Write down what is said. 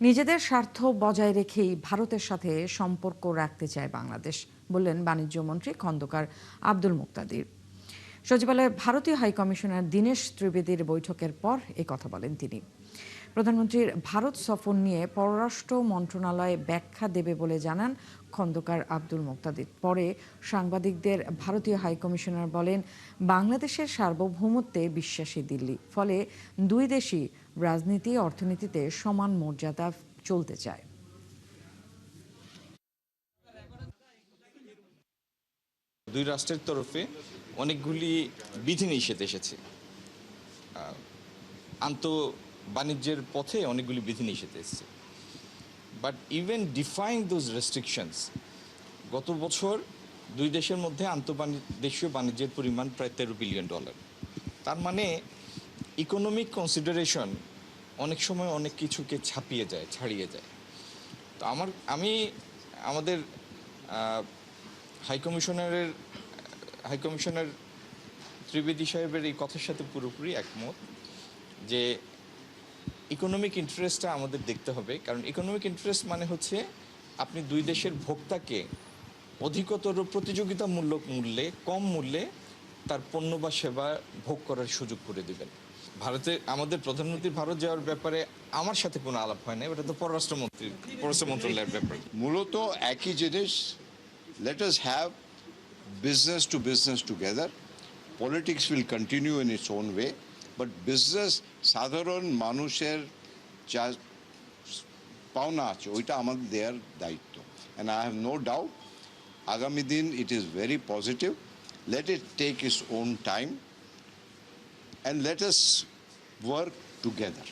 নিজেদের স্বার্থ বজায় রেখেই ভারতের সাথে সম্পর্ক রাখতে চায় বাংলাদেশ, বললেন বাণিজ্য মন্ত্রী খন্দকার আব্দুল মুক্তাদির। সচিবালয়ে ভারতীয় হাইকমিশনার দীনেশ ত্রিবেদীর বৈঠকের পর কথা বলেন তিনি। প্রধানমন্ত্রীর ভারত সফর নিয়ে পররাষ্ট্র মন্ত্রণালয় ব্যাখ্যা দেবে বলে জানান খন্দকার আব্দুল মুক্তাদির। পরে সাংবাদিকদের ভারতীয় হাইকমিশনার বলেন, বাংলাদেশের সার্বভৌমত্বে বিশ্বাসী দিল্লি, ফলে দুই দেশই রাজনীতি অর্থনীতিতে সমান মর্যাদা চলতে চায়। দুই রাষ্ট্রের তরফে অনেকগুলি বিধিনিষেধ এসেছে। বাণিজ্যের পথে অনেকগুলি বিধিনিষেধ এসেছে, but even defying those restrictions, গত বছর দুই দেশের মধ্যে দেশীয় বাণিজ্যের পরিমাণ প্রায় $13 বিলিয়ন। তার মানে ইকোনমিক কনসিডারেশন অনেক সময় অনেক কিছুকে ছাড়িয়ে যায়। তো আমি আমাদের হাইকমিশনার ত্রিবেদী সাহেবের এই কথার সাথে পুরোপুরি একমত যে ইকোনমিক ইন্টারেস্টটা আমাদের দেখতে হবে। কারণ ইকোনমিক ইন্টারেস্ট মানে হচ্ছে আপনি দুই দেশের ভোক্তাকে অধিকতর প্রতিযোগিতামূলক মূল্যে, কম মূল্যে তার পণ্য বা সেবা ভোগ করার সুযোগ করে দেবেন। আমাদের প্রধানমন্ত্রী ভারত যাওয়ার ব্যাপারে আমার সাথে কোনো আলাপ হয় না, এটা তো পররাষ্ট্র মন্ত্রণালয়ের ব্যাপার। মূলত একই জিনিস, let us have business to business together. Politics will continue in its own way, but business সাধারণ মানুষের যা পাওনা আছে ওইটা আমাদের দেওয়ার দায়িত্ব। and I have no doubt আগামী দিন it is very positive. Let it take its own time and let us work together.